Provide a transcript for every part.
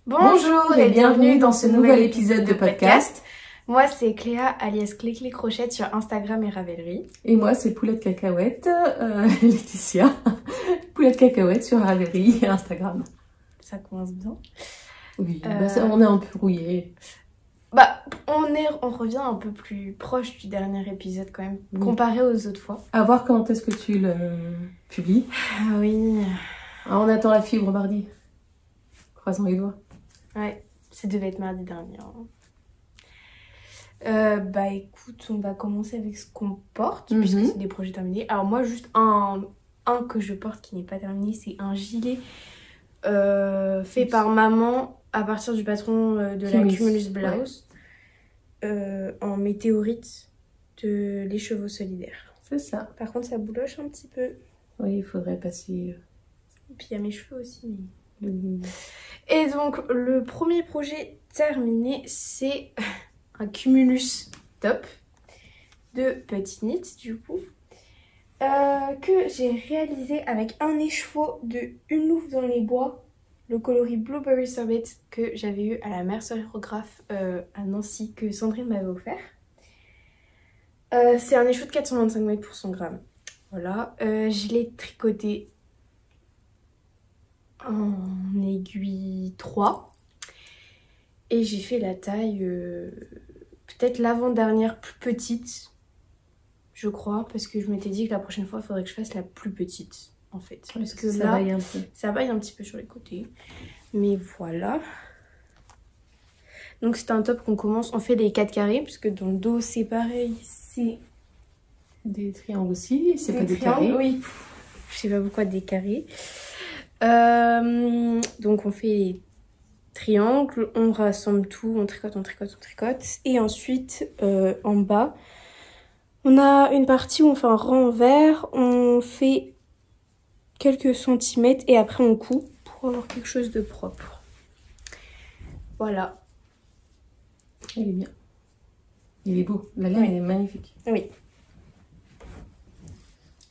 Bonjour et bienvenue dans ce nouvel épisode de podcast. Moi c'est Cléa alias Clé Crochette sur Instagram et Ravelry. Et moi c'est Poulette Cacahuète, Laetitia. Poulette Cacahuète sur Ravelry et Instagram. Ça commence bien. Oui, on est un peu rouillé. On revient un peu plus proche du dernier épisode quand même, comparé aux autres fois. À voir quand est-ce que tu le publies. Ah oui. On attend la fibre mardi. Croisons les doigts. Ouais, ça devait être mardi dernier. Écoute, on va commencer avec ce qu'on porte, puisque c'est des projets terminés. Alors moi, juste un que je porte qui n'est pas terminé, c'est un gilet fait par maman à partir du patron de la Cumulus Blouse en météorite de Les Chevaux Solidaires. C'est ça. Par contre, ça bouloche un petit peu. Oui, il faudrait passer... Et puis il y a mes cheveux aussi. Et donc, le premier projet terminé, c'est un Cumulus top de Petit Knit, du coup, que j'ai réalisé avec un écheveau de Une Louve dans les bois, le coloris Blueberry Sorbet que j'avais eu à la mercerographe à Nancy, que Sandrine m'avait offert. C'est un écheveau de 425 mètres pour 100 grammes. Voilà, je l'ai tricoté en aiguille 3 et j'ai fait la taille peut-être l'avant-dernière plus petite, je crois, parce que je m'étais dit que la prochaine fois il faudrait que je fasse la plus petite en fait, parce que ça là vaille un peu. Ça vaille un petit peu sur les côtés, mais voilà. Donc c'est un top qu'on commence, on fait les 4 carrés puisque dans le dos c'est pareil, c'est des triangles aussi, c'est pas des triangles, carrés. oui, je sais pas pourquoi des carrés. Donc on fait les triangles, on rassemble tout, on tricote, et ensuite en bas on a une partie où on fait un renvers, on fait quelques centimètres et après on coupe pour avoir quelque chose de propre. Voilà. Il est bien, il est beau, la laine est magnifique. Oui.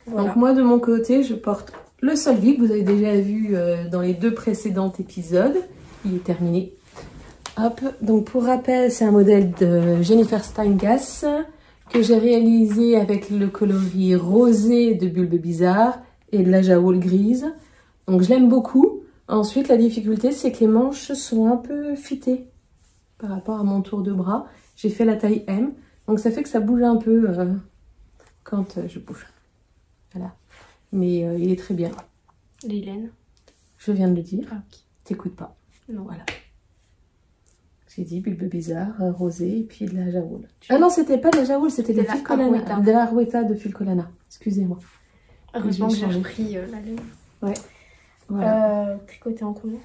Voilà. Donc moi de mon côté je porte le Solvay que vous avez déjà vu dans les 2 précédents épisodes. Il est terminé. Hop. Donc pour rappel, c'est un modèle de Jennifer Steingass que j'ai réalisé avec le coloris rosé de Bulbe Bizarre et de la Jawool grise. Donc je l'aime beaucoup. Ensuite, la difficulté, c'est que les manches sont un peu fitées par rapport à mon tour de bras. J'ai fait la taille M. Donc ça fait que ça bouge un peu quand je bouge. Voilà. Mais il est très bien. Les laines. Je viens de le dire. Ah, ok. T'écoutes pas. Non. Voilà. J'ai dit Bulbe Bizarre, rosé et puis de la Jawool. Ah non, c'était pas de la Jawool, c'était de la Arweta de Filcolana. Excusez-moi. Heureusement que j'ai repris la laine. Ouais. Voilà. Tricoté en combien?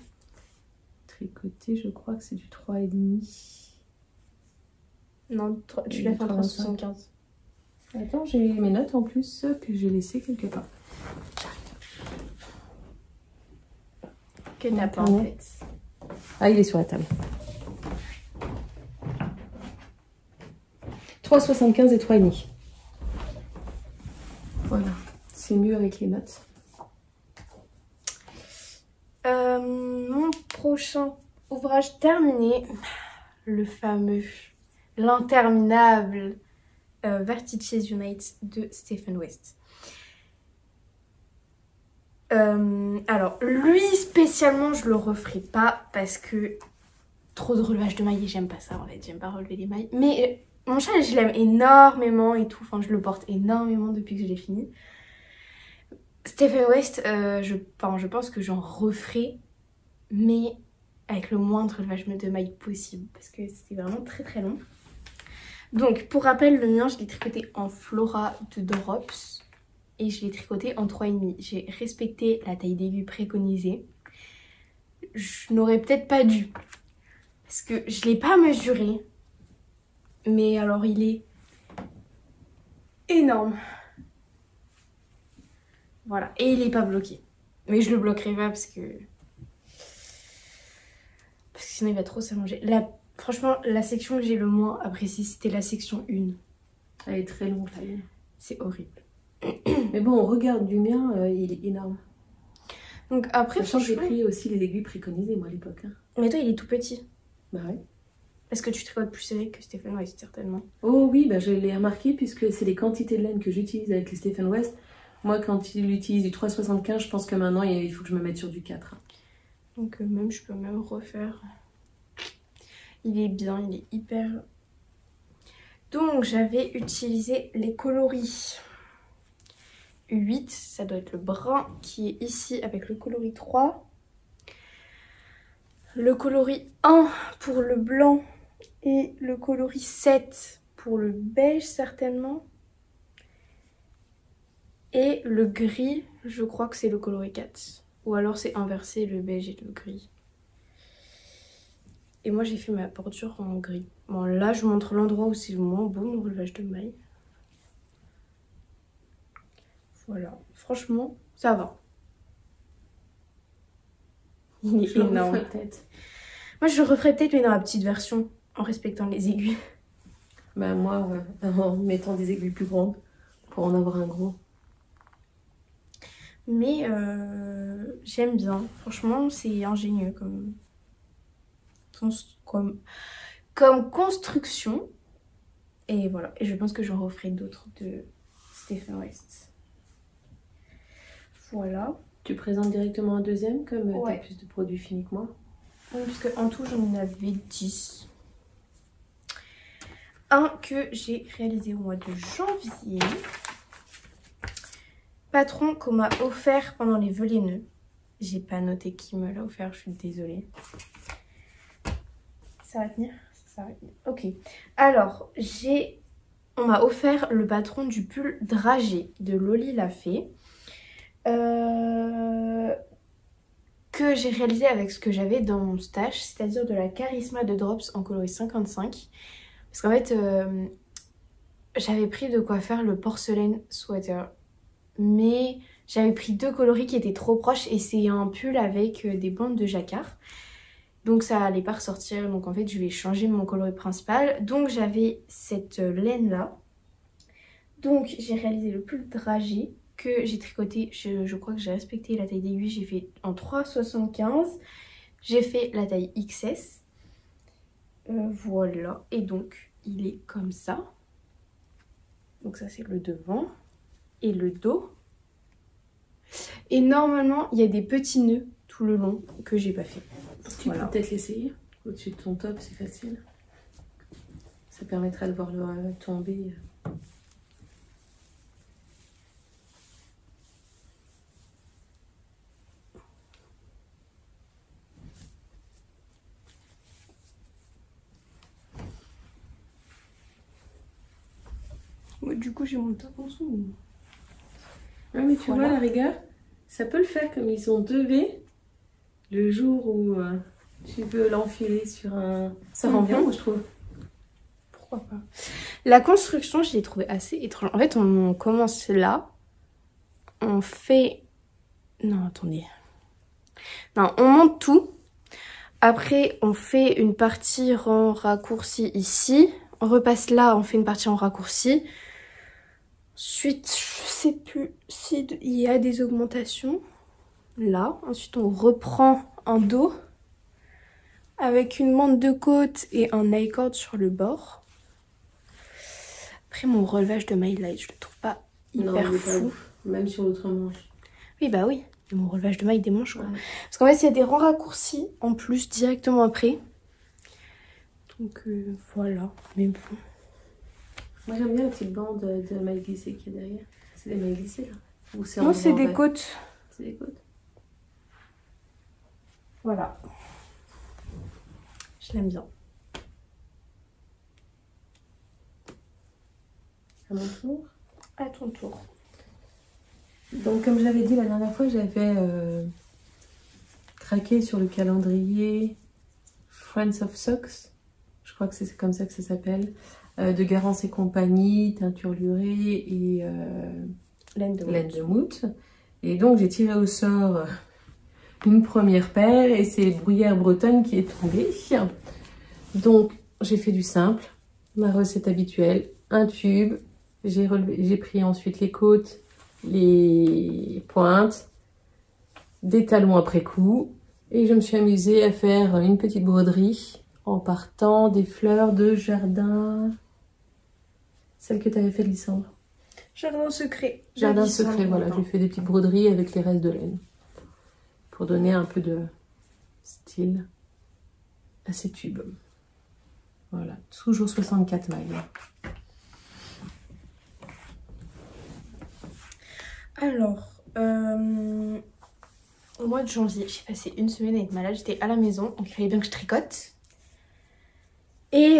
Tricoté, je crois que c'est du 3,5. Non, tu l'as fait en 3,75. Attends, j'ai mes notes en plus que j'ai laissées quelque part. Que t'as pas en fait. Ah, il est sur la table. 3,75 et 3,5. Voilà, c'est mieux avec les notes. Mon prochain ouvrage terminé, le fameux, l'interminable Vertices Unite de Stephen West. Alors lui spécialement je le referai pas parce que trop de relevage de mailles et j'aime pas ça en fait, j'aime pas relever les mailles, mais mon châle je l'aime énormément et tout, enfin je le porte énormément depuis que je l'ai fini. Stephen West, je pense que j'en referai, mais avec le moindre relevage de mailles possible parce que c'était vraiment très très long. Donc pour rappel, le mien je l'ai tricoté en Flora de Drops et je l'ai tricoté en 3,5. J'ai respecté la taille d'aiguille préconisée. Je n'aurais peut-être pas dû parce que je l'ai pas mesuré, mais alors il est énorme. Voilà, et il est pas bloqué. Mais je le bloquerai pas parce que sinon il va trop s'allonger. Franchement, la section que j'ai le moins appréciée, c'était la section 1. Elle est très longue, c'est horrible. Mais bon, on regarde du mien, il est énorme. Donc après, Sachant que j'ai franchement... pris aussi les aiguilles préconisées, moi, à l'époque. Hein. Mais toi, il est tout petit. Bah ouais. Est-ce que tu tricotes plus serré que Stephen West, certainement? Oh oui, bah je l'ai remarqué puisque c'est les quantités de laine que j'utilise avec les Stephen West. Moi, quand il utilise du 3,75, je pense que maintenant, il faut que je me mette sur du 4. Donc même, je peux même refaire. Il est bien, il est hyper... Donc, j'avais utilisé les coloris 8. Ça doit être le brun qui est ici avec le coloris 3. Le coloris 1 pour le blanc et le coloris 7 pour le beige certainement. Et le gris, je crois que c'est le coloris 4. Ou alors c'est inversé, le beige et le gris. Et moi j'ai fait ma bordure en gris. Bon là je vous montre l'endroit où c'est le moins beau, mon relevage de mailles. Voilà, franchement ça va. Il est énorme. Moi je le referais peut-être mais dans la petite version, en respectant les aiguilles. Bah moi, en mettant des aiguilles plus grandes pour en avoir un gros. Mais j'aime bien, franchement c'est ingénieux comme construction. Et voilà, et je pense que j'en referai d'autres de Stephen West. Voilà. Tu présentes directement un deuxième comme Ouais. tu as plus de produits finis que moi. Oui, puisque en tout j'en avais 10. Un que j'ai réalisé au mois de janvier. Patron qu'on m'a offert pendant les vœux laineux. J'ai pas noté qui me l'a offert, je suis désolée. Ça va tenir? Ça va tenir. Ok. Alors, on m'a offert le patron du pull dragé de Loli l'a fait. Que j'ai réalisé avec ce que j'avais dans mon stash, c'est-à-dire de la Charisma de Drops en coloris 55. Parce qu'en fait, j'avais pris de quoi faire le porcelaine sweater. Mais j'avais pris 2 coloris qui étaient trop proches et c'est un pull avec des bandes de jacquard. Donc ça allait pas ressortir, donc en fait je vais changer mon coloris principal. Donc j'avais cette laine là. Donc j'ai réalisé le pull dragé que j'ai tricoté, je crois que j'ai respecté la taille d'aiguille, j'ai fait en 3,75. J'ai fait la taille XS. Voilà, et donc il est comme ça. Donc ça c'est le devant et le dos. Et normalement il y a des petits nœuds tout le long que j'ai pas fait. Tu peux peut-être l'essayer au-dessus de ton top, c'est facile. Ça permettra de voir le tomber. Ouais, du coup j'ai mon top en dessous. Ouais, mais tu vois, à la rigueur, ça peut le faire comme ils ont 2 V. Le jour où tu veux l'enfiler sur un... Ça rend bien, moi, je trouve. Pourquoi pas. La construction, je l'ai trouvée assez étrange. En fait, on commence là. On fait... Non, attendez. Non, on monte tout. Après, on fait une partie en raccourci ici. On repasse là, on fait une partie en raccourci. Ensuite, je sais plus s'il y a des augmentations. Là. Ensuite, on reprend un dos avec une bande de côte et un I-cord sur le bord. Après, mon relevage de mailles, là, je le trouve pas hyper fou. Même sur l'autre manche. Oui, bah oui. Mon relevage de mailles des manches, quoi. Ouais. Parce qu'en fait, il y a des rangs raccourcis en plus directement après. Donc, voilà. Mais bon. Moi, j'aime bien la petite bande de mailles glissées qu'il y a derrière. C'est des mailles glissées, là? Ou c'est Non, c'est des côtes. C'est des côtes. Voilà. Je l'aime bien. À mon tour. À ton tour. Donc, comme je l'avais dit la dernière fois, j'avais craqué sur le calendrier Friends of Socks. Je crois que c'est comme ça que ça s'appelle. De Garance et compagnie, teinture lurée et laine de moute. Et donc, j'ai tiré au sort une première paire et c'est Bruyère Bretonne qui est tombée. Donc, j'ai fait du simple, ma recette habituelle, un tube. J'ai pris ensuite les côtes, les pointes, des talons après coup. Et je me suis amusée à faire une petite broderie en partant des fleurs de jardin. Celle que tu avais fait, Lysandre. Jardin secret. Jardin secret, voilà. J'ai fait des petites broderies avec les restes de laine. Pour donner un peu de style à ces tubes. Voilà, toujours 64 mailles. Alors, au mois de janvier, j'ai passé une semaine à être malade. J'étais à la maison, donc il fallait bien que je tricote. Et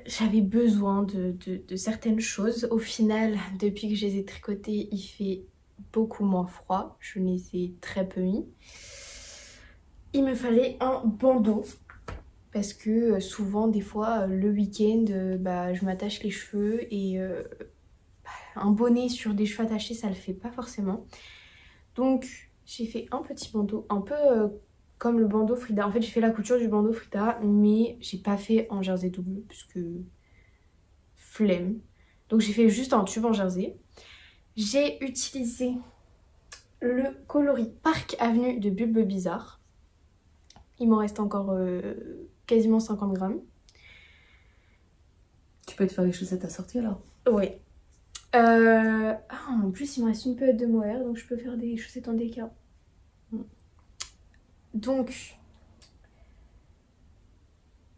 j'avais besoin de certaines choses. Au final, depuis que je les ai tricotées, il fait beaucoup moins froid. Je les ai très peu mis. Il me fallait un bandeau. Parce que souvent, des fois, le week-end, je m'attache les cheveux. Et un bonnet sur des cheveux attachés, ça le fait pas forcément. Donc, j'ai fait un petit bandeau, un peu comme le bandeau Frida. En fait, j'ai fait la couture du bandeau Frida, mais j'ai pas fait en jersey double, puisque flemme. Donc, j'ai fait juste un tube en jersey. J'ai utilisé le coloris Park Avenue de Bulbe Bizarre. Il m'en reste encore quasiment 50 grammes. Tu peux te faire les chaussettes assorties alors? Ouais. En plus, il me reste une pelette de mohair, donc je peux faire des chaussettes en déca. Donc,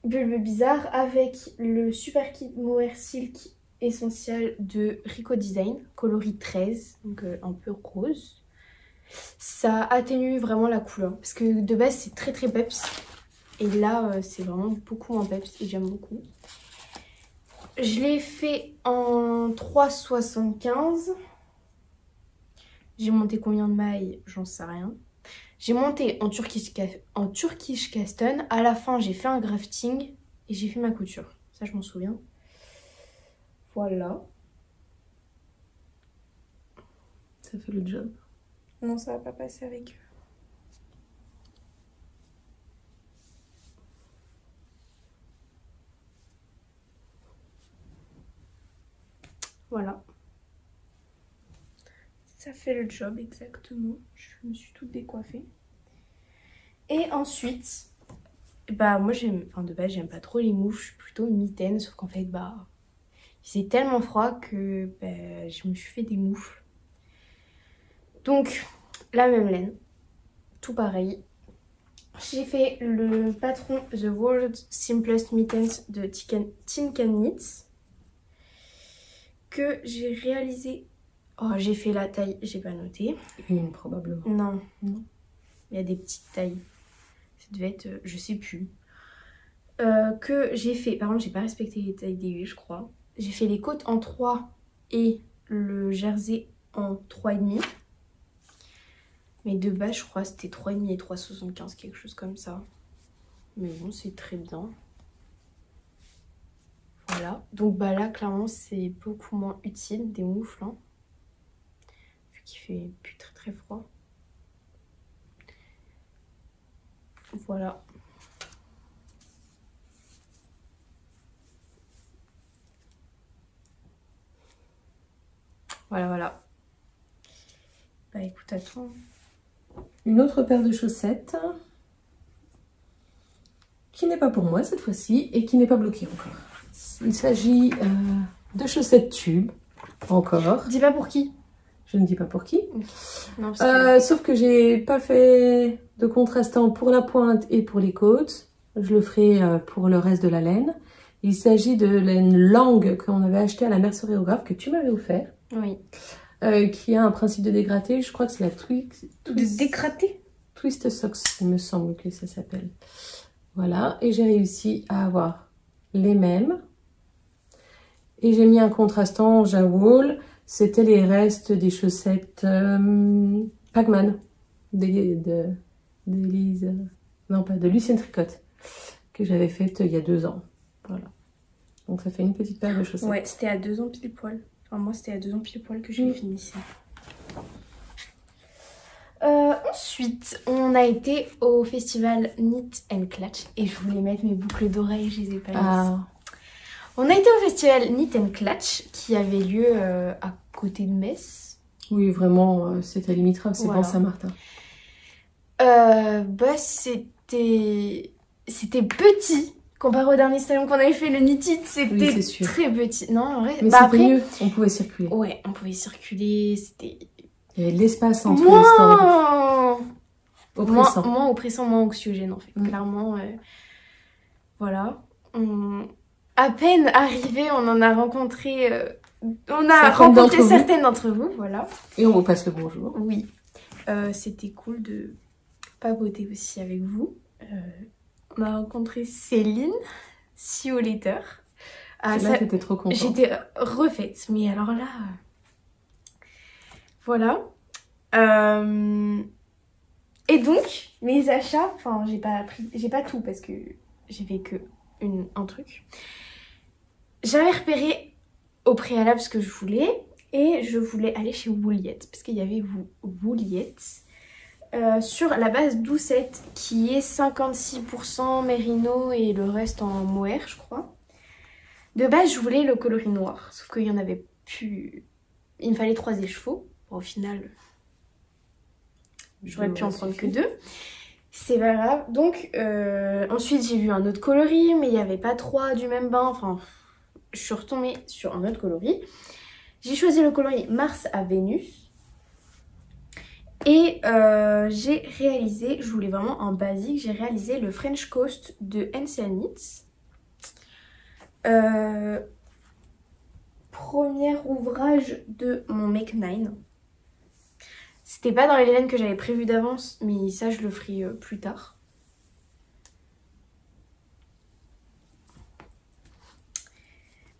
Bulbe Bizarre avec le super kit mohair silk essentiel de Rico Design, coloris 13, donc un peu rose. Ça atténue vraiment la couleur, parce que de base c'est très très peps. Et là, c'est vraiment beaucoup moins peps et j'aime beaucoup. Je l'ai fait en 3,75. J'ai monté combien de mailles? J'en sais rien. J'ai monté en Turkish Caston. À la fin, j'ai fait un grafting et j'ai fait ma couture. Ça, je m'en souviens. Voilà. Ça fait le job. Non, ça va pas passer avec eux. Voilà. Ça fait le job exactement. Je me suis toute décoiffée. Et ensuite, moi de base j'aime pas trop les moufles, je suis plutôt mitaine, sauf qu'en fait il faisait tellement froid que je me suis fait des moufles. Donc la même laine, tout pareil. J'ai fait le patron The World's Simplest Mittens de Tin Can Knits que j'ai réalisé. Oh, j'ai fait la taille, j'ai pas noté. Une probablement. Non. Il y a des petites tailles. Ça devait être, je sais plus. Que j'ai fait, par contre j'ai pas respecté les tailles d'aiguille je crois. J'ai fait les côtes en 3 et le jersey en 3,5. Mais de base je crois c'était 3,5 et 3,75, quelque chose comme ça. Mais bon, c'est très bien. Voilà. Donc là clairement c'est beaucoup moins utile des moufles. Hein, vu qu'il fait plus très très froid. Voilà. Voilà. Bah écoute, attends. Une autre paire de chaussettes. Qui n'est pas pour moi cette fois-ci et qui n'est pas bloquée encore. Il s'agit de chaussettes tubes. Encore. Dis pas pour qui? Je ne dis pas pour qui. Non, sauf que j'ai pas fait de contrastant pour la pointe et pour les côtes. Je le ferai pour le reste de la laine. Il s'agit de laine langue qu'on avait acheté à la mercerie-graphe que tu m'avais offert. Oui. Qui a un principe de dégradé. Je crois que c'est la Twist Socks, il me semble que ça s'appelle. Voilà. Et j'ai réussi à avoir les mêmes. Et j'ai mis un contrastant Jawol. C'était les restes des chaussettes Pagman de Lucien Tricotte que j'avais faites il y a 2 ans. Voilà. Donc ça fait une petite paire de chaussettes. Ouais, c'était à 2 ans pile poil. Enfin, moi, c'était à 2 ans pile poil que j'ai fini ça. Ensuite, on a été au festival Knit and Clutch. Et je voulais mettre mes boucles d'oreilles, je les ai pas mises. On a été au festival Knit and Clutch qui avait lieu à côté de Metz. Oui, vraiment, c'est à limitrophe, c'est voilà. dans Saint-Martin. Bah c'était petit. Comparé au dernier salon qu'on avait fait, le Knitted, c'était très petit. Non, en vrai, mais bah c'était mieux, on pouvait circuler. Ouais, on pouvait circuler, c'était... Il y avait de l'espace entre les stands. Oppressant. Moins oppressant, moins anxiogène en fait. Clairement, voilà. À peine arrivé, on en a rencontré... on a rencontré certaines d'entre vous, voilà. Et on vous passe le bonjour. Oui. C'était cool de papoter aussi avec vous. On a rencontré Céline, See You Later. Là, t'étais trop contente. J'étais refaite, mais alors là... Voilà. Et donc, mes achats... Enfin, j'ai pas tout parce que j'ai fait que un truc. J'avais repéré au préalable ce que je voulais. Et je voulais aller chez Wooliette. Parce qu'il y avait Wooliette. Sur la base Doucette qui est 56% mérino et le reste en mohair je crois. De base je voulais le coloris noir sauf qu'il y en avait plus, il me fallait 3 écheveaux. Bon, au final j'aurais pu en prendre que 2. C'est pas grave. Donc ensuite j'ai vu un autre coloris mais il n'y avait pas 3 du même bain. Enfin je suis retombée sur un autre coloris. J'ai choisi le coloris Mars à Vénus. Et j'ai réalisé, je voulais vraiment un basique, j'ai réalisé le French Coast de NCL Knits. Premier ouvrage de mon Make 9. C'était pas dans les laines que j'avais prévu d'avance, mais ça je le ferai plus tard.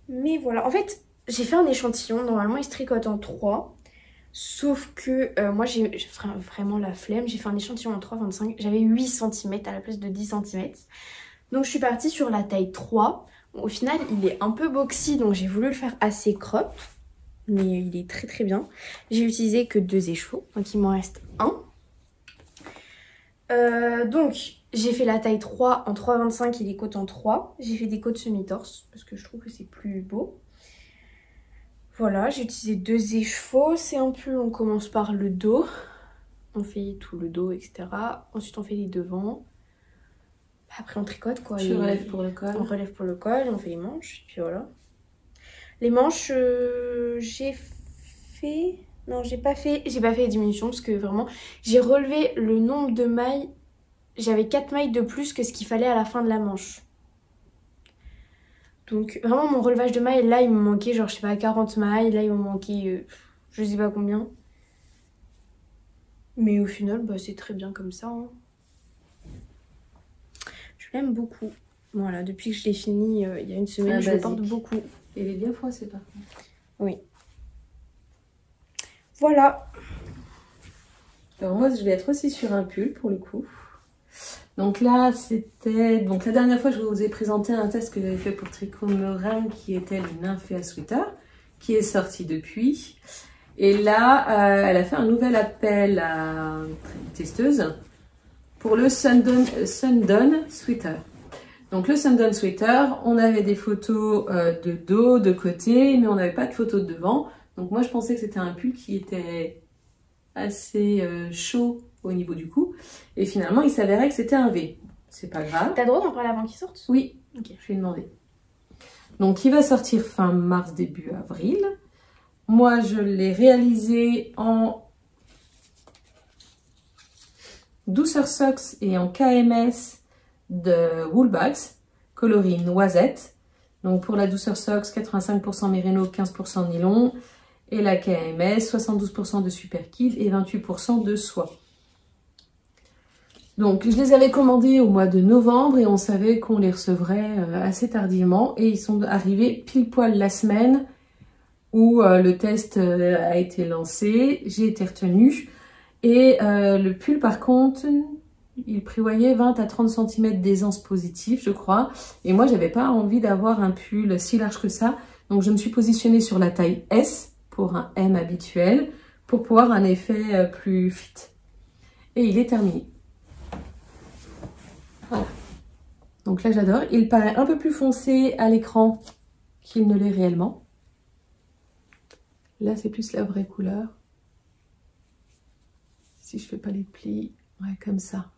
Mais voilà, en fait j'ai fait un échantillon, normalement il se tricote en 3. Sauf que moi j'ai vraiment la flemme, j'ai fait un échantillon en 3,25, j'avais 8 cm à la place de 10 cm. Donc je suis partie sur la taille 3. Bon, au final il est un peu boxy donc j'ai voulu le faire assez crop. Mais il est très très bien. J'ai utilisé que 2 écheveaux, donc il m'en reste 1. Donc j'ai fait la taille 3 en 3,25 et les côtes en 3. J'ai fait des côtes semi-torse parce que je trouve que c'est plus beau. Voilà, j'ai utilisé 2 écheveaux. C'est un peu, on commence par le dos. On fait tout le dos, etc. Ensuite, on fait les devants. Après, on tricote, quoi. Tu relèves pour le col. On relève pour le col, on fait les manches. Et puis voilà. Les manches, j'ai fait... Non, j'ai pas fait les diminutions parce que vraiment, j'ai relevé le nombre de mailles. J'avais 4 mailles de plus que ce qu'il fallait à la fin de la manche. Donc vraiment mon relevage de mailles, là il me manquait genre je sais pas 40 mailles, là il me manquait je sais pas combien. Mais au final bah, c'est très bien comme ça. Hein. Je l'aime beaucoup. Voilà, depuis que je l'ai fini il y a une semaine, je le porte beaucoup. Il est bien froissé par contre. Oui. Voilà. Alors moi je vais être aussi sur un pull pour le coup. Donc là, c'était... Donc la dernière fois, je vous ai présenté un test que j'avais fait pour Tricot Meringue qui était le Nymphéa Sweater, qui est sorti depuis. Et là, elle a fait un nouvel appel à testeuse pour le Sundawn Sweater. Donc le Sundawn Sweater, on avait des photos de dos, de côté, mais on n'avait pas de photos de devant. Donc moi, je pensais que c'était un pull qui était assez chaud au niveau du cou. Et finalement, il s'avérait que c'était un V. C'est pas grave. T'as le droit d'en parler avant qu'il sorte? Oui, okay. Je lui ai demandé. Donc, il va sortir fin mars, début avril. Moi, je l'ai réalisé en douceur socks et en KMS de Woolbags, coloris noisette. Donc, pour la douceur socks, 85% mérino, 15% nylon. Et la KMS, 72% de super kid et 28% de soie. Donc, je les avais commandés au mois de novembre et on savait qu'on les recevrait assez tardivement. Et ils sont arrivés pile poil la semaine où le test a été lancé. J'ai été retenue. Et le pull, par contre, il prévoyait 20 à 30 cm d'aisance positive, je crois. Et moi, j'avais pas envie d'avoir un pull si large que ça. Donc, je me suis positionnée sur la taille S pour un M habituel pour pouvoir un effet plus fit. Et il est terminé. Voilà. Donc là, j'adore. Il paraît un peu plus foncé à l'écran qu'il ne l'est réellement. Là, c'est plus la vraie couleur. Si je fais pas les plis, Ouais, comme ça.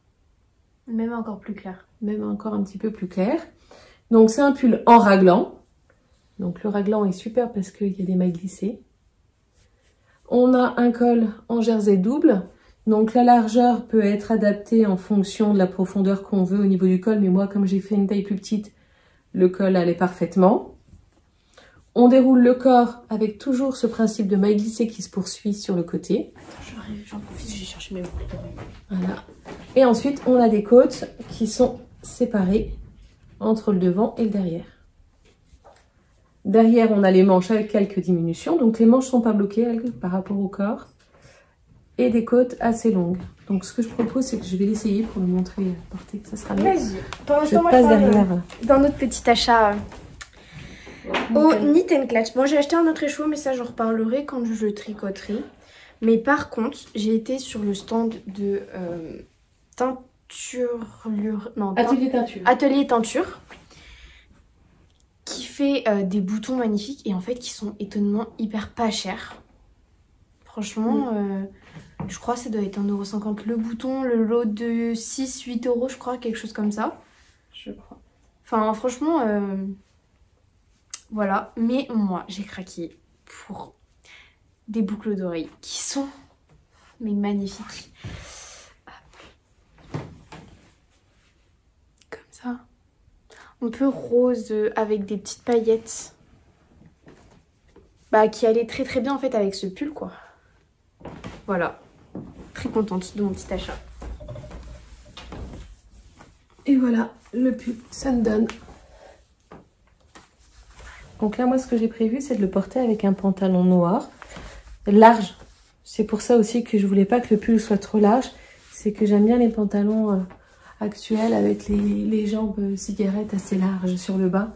Même encore plus clair. Même encore un petit peu plus clair. Donc c'est un pull en raglan. Donc le raglan est super parce qu'il y a des mailles glissées. On a un col en jersey double. Donc la largeur peut être adaptée en fonction de la profondeur qu'on veut au niveau du col. Mais moi, comme j'ai fait une taille plus petite, le col allait parfaitement. On déroule le corps avec toujours ce principe de maille glissée qui se poursuit sur le côté. Attends, j'en profite, je vais chercher mes boucles d'oreilles. Voilà. Et ensuite, on a des côtes qui sont séparées entre le devant et le derrière. Derrière, on a les manches avec quelques diminutions. Donc, les manches ne sont pas bloquées par rapport au corps. Et des côtes assez longues. Donc, ce que je propose, c'est que je vais l'essayer pour le montrer porter, que ça sera mieux. Vas-y. Pendant ce Je temps, moi, passe je parle derrière. dans notre petit achat au Knit and Clutch. Bon, j'ai acheté un autre écheveau, mais ça, j'en reparlerai quand je tricoterai. Mais par contre, j'ai été sur le stand de Atelier Teinture, qui fait des boutons magnifiques et en fait qui sont étonnamment hyper pas chers. Franchement, je crois que ça doit être 1,50 € le bouton, le lot de 6-8 € je crois, quelque chose comme ça. Je crois. Enfin franchement, voilà. Mais moi j'ai craqué pour des boucles d'oreilles qui sont mais magnifiques. Comme ça. Un peu rose avec des petites paillettes. Bah qui allait très très bien en fait avec ce pull quoi. Voilà. Très contente de mon petit achat. Et voilà, le pull, ça me donne. Donc là, moi, ce que j'ai prévu, c'est de le porter avec un pantalon noir, large. C'est pour ça aussi que je voulais pas que le pull soit trop large. C'est que j'aime bien les pantalons actuels avec les jambes cigarettes assez larges sur le bas.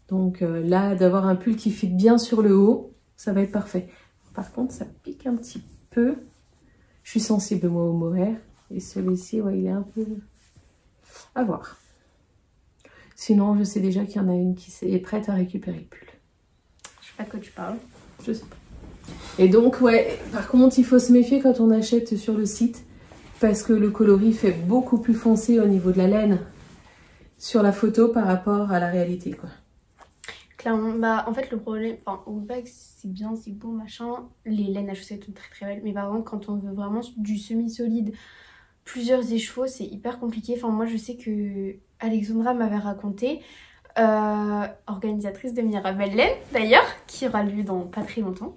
Donc là, d'avoir un pull qui fit bien sur le haut, ça va être parfait. Par contre, ça pique un petit peu. Je suis sensible, moi, au mohair. Et celui-ci, ouais, il est un peu... à voir. Sinon, je sais déjà qu'il y en a une qui est prête à récupérer le pull. Je sais pas de quoi tu parles. Je sais pas. Et donc, ouais, par contre, il faut se méfier quand on achète sur le site. Parce que le coloris fait beaucoup plus foncé au niveau de la laine sur la photo par rapport à la réalité, quoi. Clairement, bah en fait le problème, enfin au bag c'est bien, c'est beau machin, les laines à chaussettes sont très très belles, mais par contre quand on veut vraiment du semi-solide, plusieurs écheveaux, c'est hyper compliqué. Enfin moi je sais que Alexandra m'avait raconté, organisatrice de Mirabelle Laine d'ailleurs, qui aura lieu dans pas très longtemps.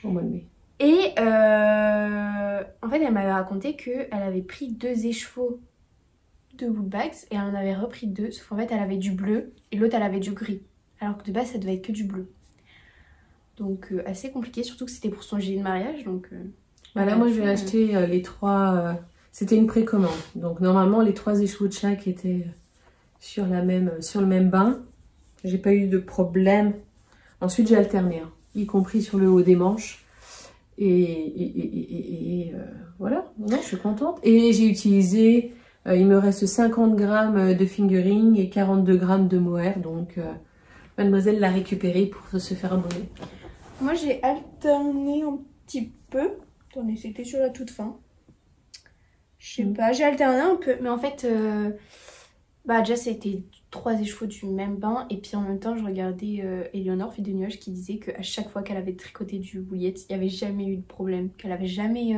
Au mois de mai. Et en fait elle m'avait raconté qu'elle avait pris 2 écheveaux de wool bags et elle en avait repris 2, sauf qu'en fait elle avait du bleu et l'autre elle avait du gris. Alors que de base, ça devait être que du bleu. Donc, assez compliqué. Surtout que c'était pour son gilet de mariage. Donc, voilà, moi, je vais acheter les 3... c'était une précommande. Donc, normalement, les 3 écheveaux de chaque étaient sur le même bain. J'ai pas eu de problème. Ensuite, j'ai alterné, hein, y compris sur le haut des manches. Et voilà. Non, je suis contente. Et j'ai utilisé... il me reste 50 grammes de fingering et 42 grammes de mohair. Donc... Mademoiselle l'a récupéré pour se faire un bonnet. Moi, j'ai alterné un petit peu. Attendez, c'était sur la toute fin. Je sais pas, j'ai alterné un peu. Mais en fait, bah déjà, c'était 3 écheveaux du même bain. Et puis en même temps, je regardais Eleonore, fille de nuages, qui disait qu'à chaque fois qu'elle avait tricoté du bouillette, il n'y avait jamais eu de problème. Qu'elle avait jamais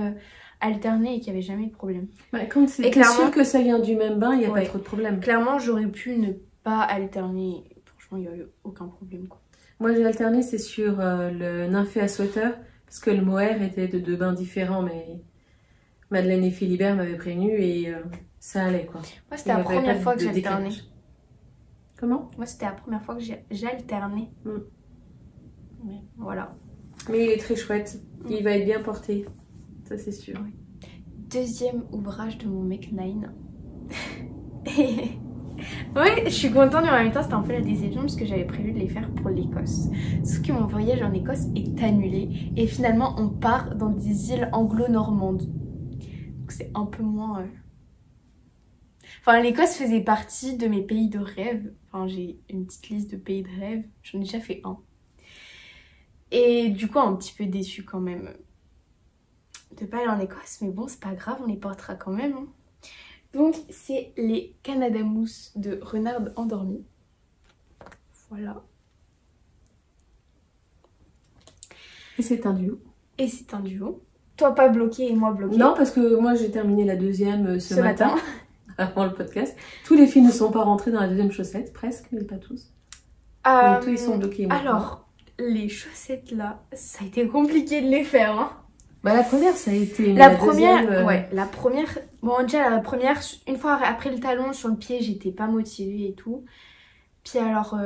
alterné et qu'il n'y avait jamais eu de problème. Bah, quand c'est sûr que ça vient du même bain, il n'y a pas trop de problème. Clairement, j'aurais pu ne pas alterner. Il n'y a eu aucun problème quoi. Moi j'ai alterné, c'est sur le Nymphéa Sweater parce que le mohair était de 2 bains différents, mais Madeleine et Philibert m'avaient prévenu et ça allait quoi. Moi c'était la première fois que j'alternais. Comment? Moi c'était la première fois que j'alternais. Mais voilà. Mais il est très chouette, il va être bien porté, ça c'est sûr. Oui. Deuxième ouvrage de mon Make 9. Ouais, je suis contente, mais en même temps c'était un peu la déception parce que j'avais prévu de les faire pour l'Écosse. Sauf que mon voyage en Écosse est annulé et finalement on part dans des îles anglo-normandes. Donc c'est un peu moins... Enfin l'Écosse faisait partie de mes pays de rêve. Enfin j'ai une petite liste de pays de rêve, j'en ai déjà fait un. Et du coup un petit peu déçue quand même de pas aller en Écosse, mais bon c'est pas grave, on les portera quand même. Hein. Donc c'est les Canada Mousse de Renard Endormi. Voilà. Et c'est un duo. Et c'est un duo. Toi pas bloqué et moi bloqué. Non, parce que moi j'ai terminé la deuxième ce matin. Avant le podcast. Tous les filles ne sont pas rentrés dans la deuxième chaussette, presque, mais pas tous. Donc tous ils sont bloqués. Alors, les chaussettes là, ça a été compliqué de les faire. Hein. Bah la première ça a été... La première, ouais, la première... Bon déjà la première, une fois après le talon sur le pied, j'étais pas motivée et tout. Puis alors,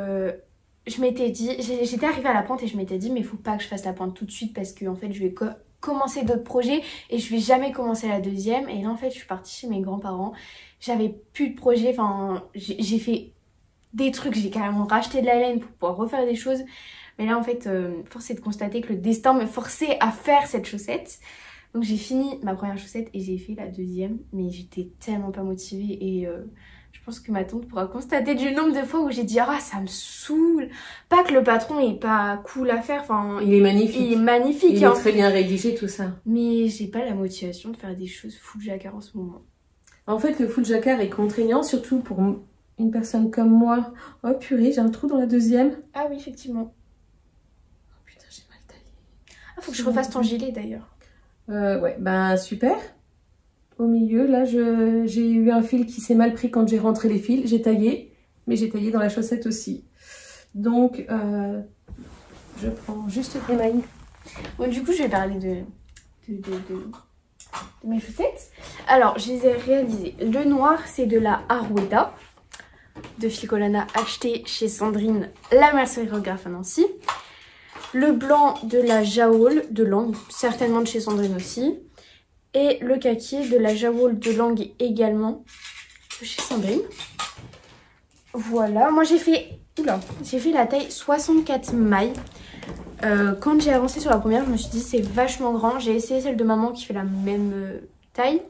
je m'étais dit... J'étais arrivée à la pente et je m'étais dit, mais faut pas que je fasse la pente tout de suite parce que en fait je vais commencer d'autres projets et je vais jamais commencer la deuxième. Et là en fait je suis partie chez mes grands-parents. J'avais plus de projet, enfin j'ai fait des trucs, j'ai carrément racheté de la laine pour pouvoir refaire des choses. Mais là en fait, force est de constater que le destin me forçait à faire cette chaussette. Donc j'ai fini ma première chaussette et j'ai fait la deuxième. Mais j'étais tellement pas motivée et je pense que ma tante pourra constater du nombre de fois où j'ai dit « Ah, ça me saoule !» Pas que le patron est pas cool à faire, enfin... Il est magnifique. Il est magnifique. Il est très bien rédigé, tout ça. Mais j'ai pas la motivation de faire des choses full jacquard en ce moment. En fait, le full jacquard est contraignant, surtout pour une personne comme moi. Oh purée, j'ai un trou dans la deuxième. Ah oui, effectivement. Oh putain, j'ai mal taillé. Ah, faut que je refasse ton gilet d'ailleurs. Ouais, bah super. Au milieu, là, j'ai eu un fil qui s'est mal pris quand j'ai rentré les fils. J'ai taillé, mais j'ai taillé dans la chaussette aussi. Donc, je prends juste les mailles. Bon, du coup, je vais parler de mes chaussettes. Alors, je les ai réalisées. Le noir, c'est de la Arueda de Filcolana, acheté chez Sandrine, la mercerie-rographe à Nancy. Le blanc de la Jaoul de Langue, certainement de chez Sandrine aussi. Et le kaki de la Jaoul de Langue également de chez Sandrine. Voilà, moi j'ai fait la taille 64 mailles. Quand j'ai avancé sur la première, je me suis dit c'est vachement grand. J'ai essayé celle de maman qui fait la même taille.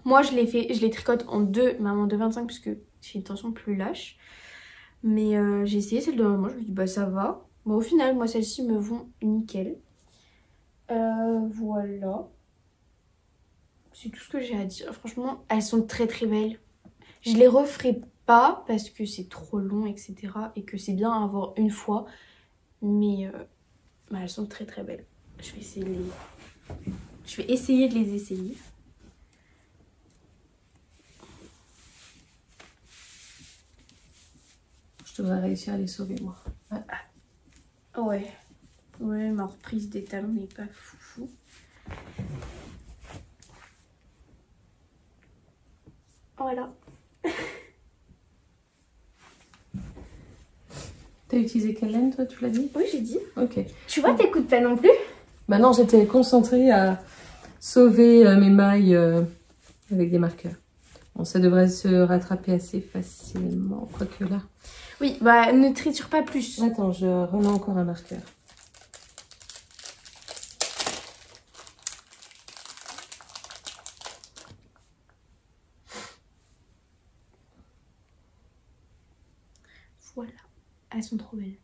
Moi je les tricote en 2, maman de 25 puisque j'ai une tension plus lâche. Mais j'ai essayé celle de maman, je me dis bah ça va. Bon au final, moi celles-ci me vont nickel. Voilà. C'est tout ce que j'ai à dire. Franchement, elles sont très très belles. Je les referai pas parce que c'est trop long, etc. Et que c'est bien à avoir une fois. Mais bah, elles sont très très belles. Je vais essayer de les essayer. Je devrais réussir à les sauver, moi. Ouais. Ouais, ma reprise des talons n'est pas foufou. Voilà. T'as utilisé quelle laine, toi, tu l'as dit? Oui, j'ai dit. Ok. Tu vois, t'écoutes pas non plus? Bah non, j'étais concentrée à sauver mes mailles avec des marqueurs. Bon, ça devrait se rattraper assez facilement, quoique là. Oui, bah ne triture pas plus. Attends, je remets encore un marqueur. Voilà, elles sont trop belles.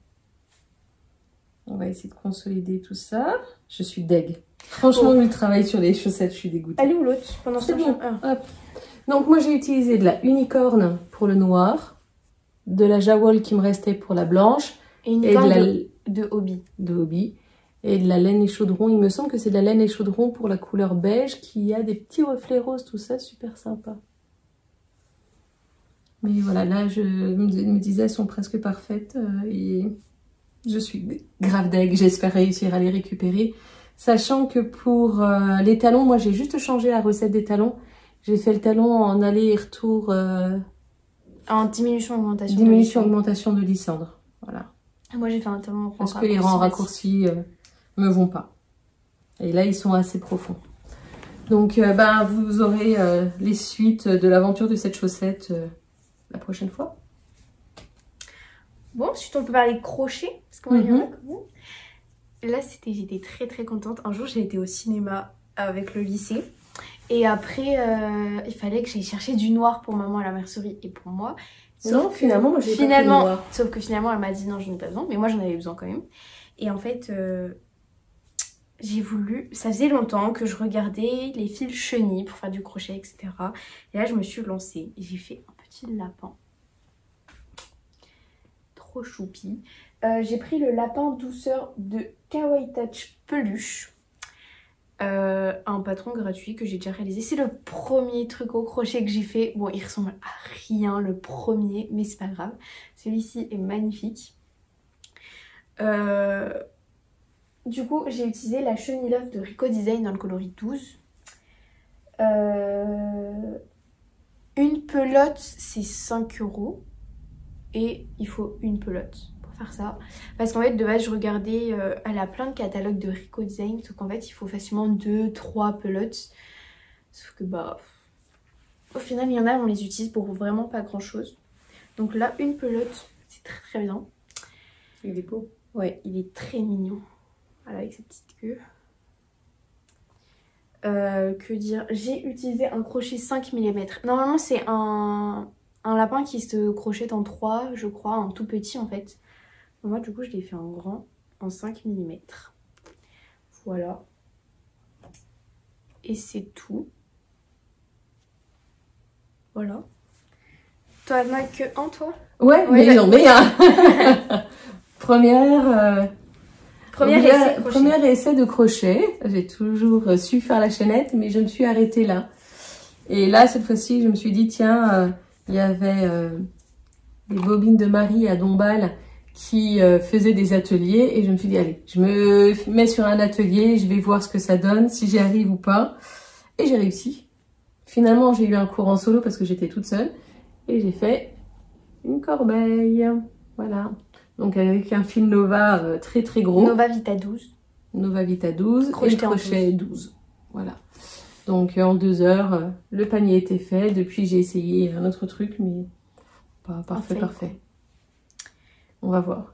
On va essayer de consolider tout ça. Je suis deg. Franchement, le travail sur les chaussettes, je suis dégoûtée. Elle est où l'autre pendant ce bon. Hop. Donc moi j'ai utilisé de la unicorne pour le noir, de la Jawoll qui me restait pour la blanche, et de hobby. De hobby, et de la laine échaudron. Il me semble que c'est de la laine échaudron pour la couleur beige qui a des petits reflets roses, tout ça, super sympa. Mais voilà, là je me disais, elles sont presque parfaites et je suis grave deg. J'espère réussir à les récupérer. Sachant que pour les talons, moi j'ai juste changé la recette des talons. J'ai fait le talon en aller et retour. En diminution-augmentation. Diminution-augmentation de Lysandre. Voilà. Moi j'ai fait un talon rang parce que les rangs raccourcis me vont pas. Et là ils sont assez profonds. Donc ben, vous aurez les suites de l'aventure de cette chaussette la prochaine fois. Bon, ensuite on peut parler de crochet. Parce qu'on va y en a quand même. Là j'étais très très contente. Un jour j'ai été au cinéma avec le lycée. Et après, il fallait que j'aille chercher du noir pour maman à la mercerie et pour moi. Non, finalement, moi j'ai pas pris du noir. Sauf que finalement, elle m'a dit non, je n'ai pas besoin. Mais moi, j'en avais besoin quand même. Et en fait, j'ai voulu, ça faisait longtemps que je regardais les fils chenilles pour faire du crochet, etc. Et là, je me suis lancée et j'ai fait un petit lapin. Trop choupi. J'ai pris le lapin douceur de Kawaii Touch Peluche. Un patron gratuit que j'ai déjà réalisé. C'est le premier truc au crochet que j'ai fait. Bon, il ressemble à rien, le premier, mais c'est pas grave. Celui-ci est magnifique. Du coup, j'ai utilisé la chenille love de Rico Design dans le coloris 12. Une pelote, c'est 5 €. Et il faut une pelote pour faire ça. Parce qu'en fait, de base, je regardais, elle a plein de catalogues de Rico Design. Sauf qu'en fait, il faut facilement 2-3 pelotes. Sauf que bah, au final, il y en a, on les utilise pour vraiment pas grand chose. Donc là, une pelote, c'est très très bien. Il est beau. Ouais, il est très mignon. Voilà, avec sa petite queue. Que dire? J'ai utilisé un crochet 5 mm. Normalement, c'est un lapin qui se crochette en 3, je crois, en tout petit en fait. Moi, du coup, je l'ai fait en grand, en 5 mm. Voilà. Et c'est tout. Voilà. Toi, n'as que un, toi? Ouais, mais bah, non, mais Premier essai de crochet. J'ai toujours su faire la chaînette, mais je me suis arrêtée là. Et là, cette fois-ci, je me suis dit, tiens, il y avait des bobines de Marie à Dombasle qui faisaient des ateliers. Et je me suis dit, allez, je me mets sur un atelier, je vais voir ce que ça donne, si j'y arrive ou pas. Et j'ai réussi. Finalement, j'ai eu un cours en solo parce que j'étais toute seule. Et j'ai fait une corbeille. Voilà. Donc avec un fil Nova très très gros. Nova Vita 12. Nova Vita 12 et crochet 12. Voilà. Donc en 2 heures, le panier était fait. Depuis, j'ai essayé un autre truc, mais pas parfait, parfait. On va voir.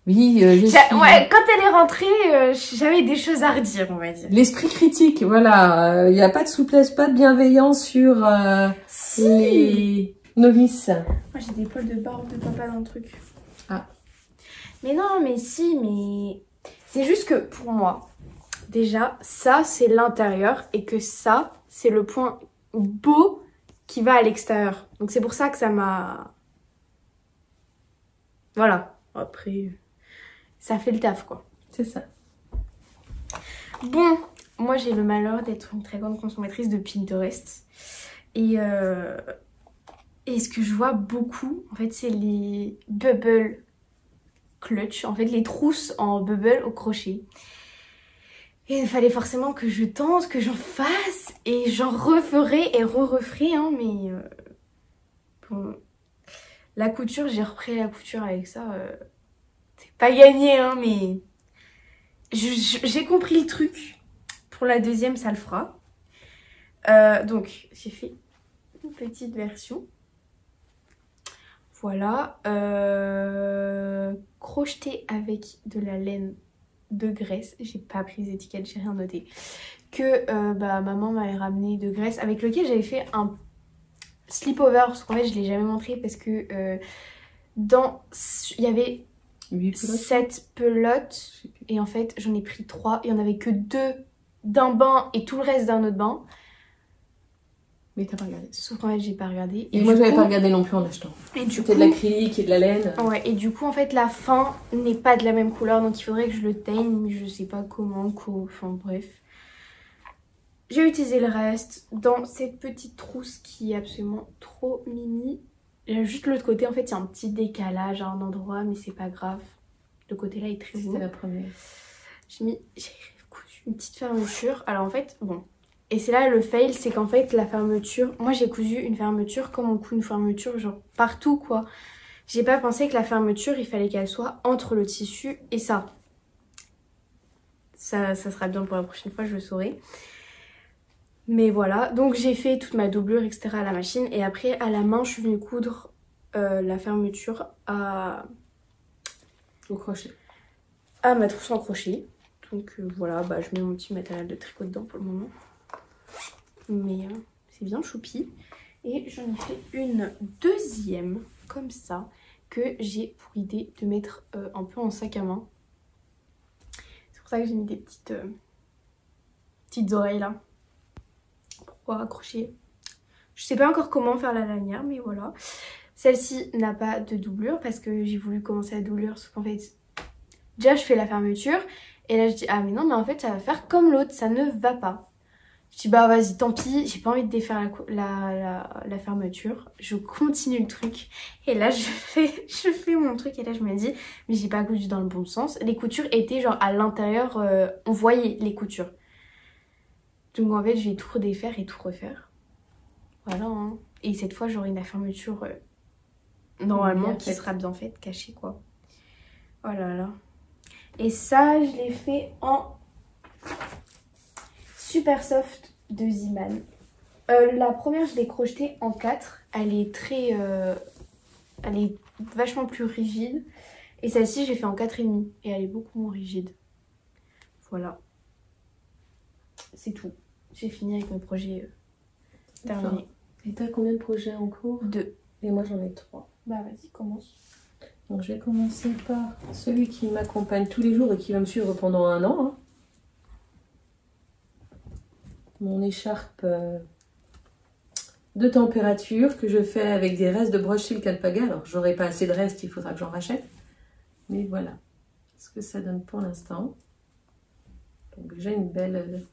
Oui, ouais, quand elle est rentrée, j'avais des choses à redire, on va dire. L'esprit critique, voilà. Il n'y a pas de souplesse, pas de bienveillance sur les novices. Moi, j'ai des poils de barbe de papa dans le truc. Ah. Mais non, mais si, mais... C'est juste que, pour moi, déjà, ça, c'est l'intérieur. Et que ça, c'est le point beau qui va à l'extérieur. Donc, c'est pour ça que ça m'a... Voilà. Après, ça fait le taf, quoi. C'est ça. Bon, moi, j'ai le malheur d'être une très grande consommatrice de Pinterest. Et ce que je vois beaucoup, en fait, c'est les bubble clutch. En fait, les trousses en bubble au crochet. Et il fallait forcément que je tente, que j'en fasse. Et j'en referai et re-referai, hein, mais... bon... La couture, j'ai repris la couture avec ça. C'est pas gagné, hein, mais... J'ai compris le truc. Pour la deuxième, ça le fera. Donc, j'ai fait une petite version. Voilà. Crocheté avec de la laine de Grèce. J'ai pas pris les étiquettes, j'ai rien noté. Que maman m'avait ramené de Grèce. Avec lequel j'avais fait un slip-over. Parce qu'en fait, je l'ai jamais montré parce que il y avait 7 pelotes. Et en fait, j'en ai pris 3. Et il n'y en avait que 2 d'un bain et tout le reste d'un autre bain. Mais t'as pas regardé. Sauf qu'en fait, j'ai pas regardé. Et moi, j'avais pas regardé non plus en achetant. C'était de l'acrylique et de la laine. Ouais, et du coup, en fait, la fin n'est pas de la même couleur. Donc, il faudrait que je le teigne. Mais je sais pas comment. Enfin, bref. J'ai utilisé le reste dans cette petite trousse qui est absolument trop mimi. Juste l'autre côté, en fait, il y a un petit décalage à un endroit. Mais c'est pas grave. Le côté là est très beau. C'était la première. J'ai cousu une petite fermeture. Alors, en fait, bon... Et c'est là le fail, c'est qu'en fait la fermeture, moi j'ai cousu une fermeture comme on coud une fermeture genre partout quoi. J'ai pas pensé que la fermeture il fallait qu'elle soit entre le tissu et ça. Ça sera bien pour la prochaine fois, je le saurai. Mais voilà, donc j'ai fait toute ma doublure etc à la machine et après à la main je suis venue coudre la fermeture au crochet. À ma trousse en crochet. Donc voilà, je mets mon petit matériel de tricot dedans pour le moment. Mais c'est bien choupi. Et j'en ai fait une deuxième comme ça que j'ai pour idée de mettre un peu en sac à main. C'est pour ça que j'ai mis des petites oreilles là. Pour pouvoir accrocher. Je sais pas encore comment faire la lanière, mais voilà. Celle-ci n'a pas de doublure parce que j'ai voulu commencer la doublure. Sauf qu'en fait, déjà je fais la fermeture. Et là je dis, ah mais non, mais en fait ça va faire comme l'autre, ça ne va pas. Je dis, bah vas-y, tant pis, j'ai pas envie de défaire la fermeture. Je continue le truc. Et là je fais mon truc et là je me dis, mais j'ai pas cousu dans le bon sens. Les coutures étaient genre à l'intérieur, on voyait les coutures. Donc en fait je vais tout défaire et tout refaire. Voilà, hein. Et cette fois j'aurai la fermeture normalement qui sera bien faite, cachée quoi. Oh là là. Et ça je l'ai fait en Super Soft de Ziman. La première je l'ai crochetée en 4. Elle est elle est vachement plus rigide. Et celle-ci j'ai fait en 4,5 et elle est beaucoup moins rigide. Voilà. C'est tout. J'ai fini avec mon projet terminé. Et t'as combien de projets en cours? 2. Et moi j'en ai 3. Bah vas-y, commence. Donc je vais commencer par celui qui m'accompagne tous les jours et qui va me suivre pendant 1 an. Hein. Mon écharpe de température que je fais avec des restes de broche silk alpaga. Alors j'aurai pas assez de restes, il faudra que j'en rachète. Mais voilà ce que ça donne pour l'instant. Donc déjà une belle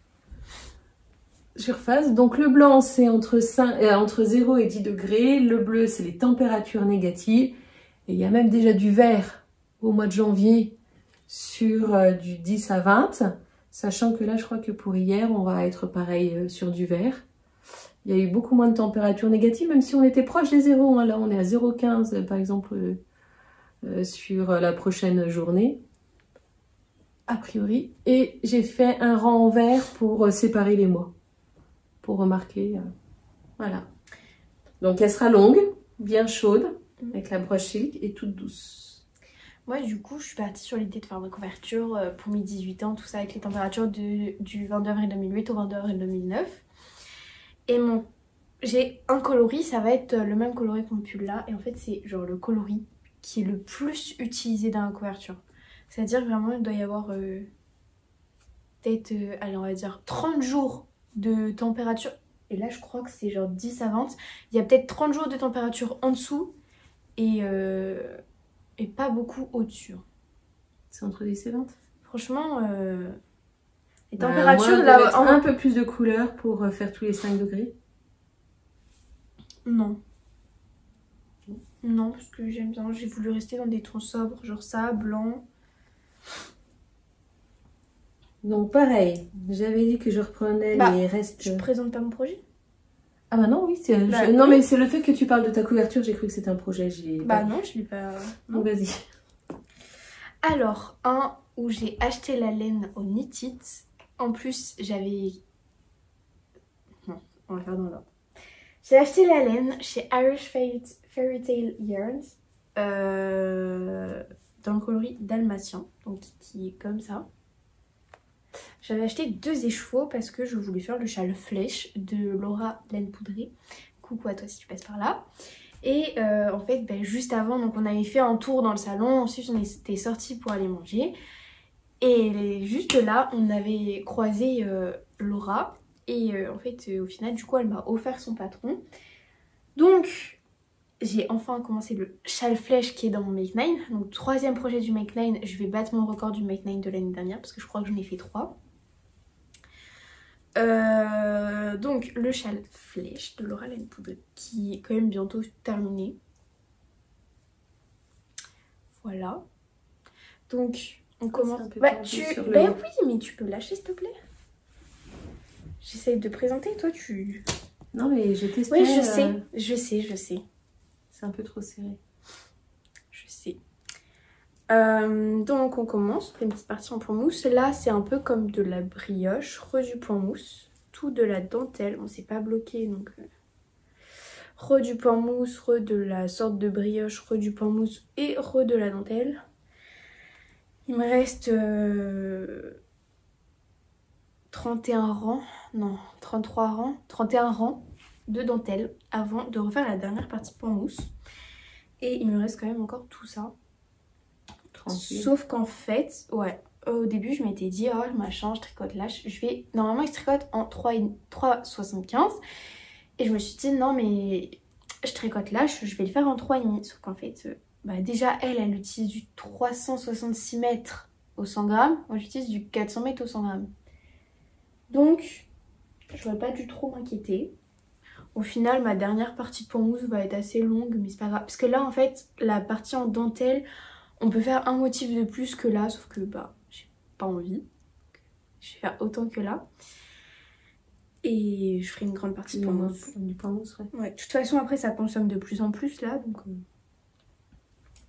surface. Donc le blanc c'est entre 0 et 10 degrés. Le bleu c'est les températures négatives. Et il y a même déjà du vert au mois de janvier sur du 10 à 20. Sachant que là je crois que pour hier on va être pareil sur du vert. Il y a eu beaucoup moins de températures négatives même si on était proche des 0. Hein. Là on est à 0,15 par exemple sur la prochaine journée. A priori. Et j'ai fait un rang en vert pour séparer les mois. Pour remarquer. Voilà. Donc elle sera longue, bien chaude, avec la broche silk et toute douce. Moi du coup je suis partie sur l'idée de faire ma couverture pour mes 18 ans, tout ça avec les températures du 22 avril 2008 au 22 avril 2009. Et j'ai un coloris, ça va être le même coloris que mon pull là. Et en fait c'est genre le coloris qui est le plus utilisé dans la couverture. C'est-à-dire vraiment il doit y avoir peut-être, allez on va dire 30 jours de température. Et là je crois que c'est genre 10 à 20. Il y a peut-être 30 jours de température en dessous et pas beaucoup au-dessus. C'est entre 10 et 20. Franchement, les températures moi, là... un peu plus de couleur pour faire tous les 5 degrés. Non. Non, parce que j'aime bien. J'ai voulu rester dans des tons sobres, genre ça, blanc. Donc pareil, j'avais dit que je reprenais les restes... Tu présentes pas mon projet? Ah bah non, oui, non mais c'est le fait que tu parles de ta couverture, j'ai cru que c'était un projet. Bah non, je l'ai pas... Donc vas-y. Alors, un où j'ai acheté la laine au Knit It. En plus, j'avais... Non, on va faire dans l'ordre. J'ai acheté la laine chez Irish Fairy Tale Yarns. Dans le coloris dalmatien, donc qui est comme ça. J'avais acheté 2 écheveaux parce que je voulais faire le châle flèche de Laura Laine Poudrée. Coucou à toi si tu passes par là. Et en fait, juste avant, donc on avait fait un tour dans le salon. Ensuite, on était sortis pour aller manger. Et juste là, on avait croisé Laura. Et en fait, au final, du coup, elle m'a offert son patron. Donc, j'ai enfin commencé le châle flèche qui est dans mon Make 9. Donc, 3e projet du Make 9. Je vais battre mon record du Make 9 de l'année dernière parce que je crois que j'en ai fait 3. Donc le châle flèche de Laura Laine Poudrée qui est quand même bientôt terminé. Voilà. Donc on commence. Oui, mais tu peux lâcher s'il te plaît. J'essaye de présenter, toi tu... Non mais j'ai testé. Oui je sais. C'est un peu trop serré. Je sais. Donc on commence, une petite partie en point mousse. Là c'est un peu comme de la brioche, du point mousse, tout de la dentelle, on s'est pas bloqué donc du point mousse, de la sorte de brioche, du point mousse et de la dentelle. Il me reste 31 rangs, non 33 rangs, 31 rangs de dentelle avant de refaire la dernière partie point mousse. Et il me reste quand même encore tout ça. Sauf qu'en fait, ouais, au début, je m'étais dit, oh machin, je tricote là. Normalement, je tricote en 3,75. Et je me suis dit, non, mais je tricote là, je vais le faire en 3,5. Sauf qu'en fait, déjà, elle utilise du 366 mètres au 100 grammes. Moi, j'utilise du 400 mètres au 100 grammes. Donc, je ne vais pas du tout m'inquiéter. Au final, ma dernière partie de pan mousse va être assez longue, mais c'est pas grave. Parce que là, en fait, la partie en dentelle, on peut faire un motif de plus que là, sauf que, j'ai pas envie. Je vais faire autant que là. Et je ferai une grande partie de pan mousse. Du pan mousse, ouais. Ouais, de toute façon, après, ça consomme de plus en plus, là,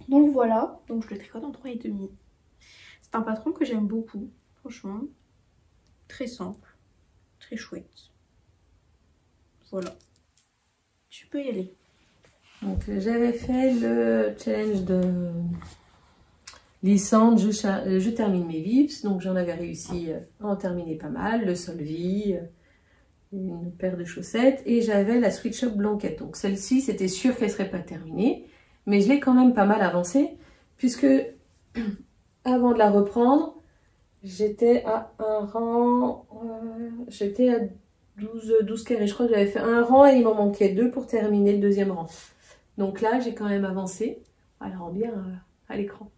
donc voilà. Donc, je le tricote en 3,5. C'est un patron que j'aime beaucoup, franchement. Très simple. Très chouette. Voilà. Tu peux y aller. Donc j'avais fait le challenge de licence, je termine mes vips, donc j'en avais réussi à en terminer pas mal, le solvi, une paire de chaussettes, et j'avais la Sweet Shop Blanquette. Donc celle-ci, c'était sûr qu'elle ne serait pas terminée, mais je l'ai quand même pas mal avancée, puisque avant de la reprendre, j'étais à un rang, j'étais à 12 carrés. Je crois que j'avais fait un rang et il m'en manquait 2 pour terminer le deuxième rang. Donc là, j'ai quand même avancé. Elle rend bien à l'écran.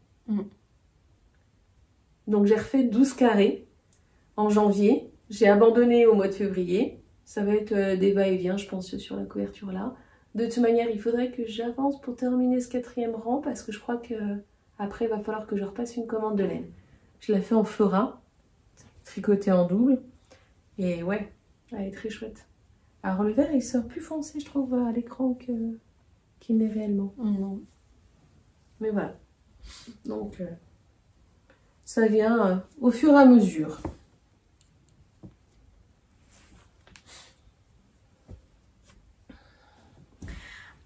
Donc j'ai refait 12 carrés en janvier. J'ai abandonné au mois de février. Ça va être des va-et-vient, je pense, sur la couverture là. De toute manière, il faudrait que j'avance pour terminer ce 4e rang parce que je crois que après il va falloir que je repasse une commande de laine. Je la fais en Flora, tricotée en double. Et ouais, elle est très chouette. Alors le vert, il sort plus foncé, je trouve, à l'écran qu'il n'est réellement. Non. Mais voilà. Donc, ça vient au fur et à mesure.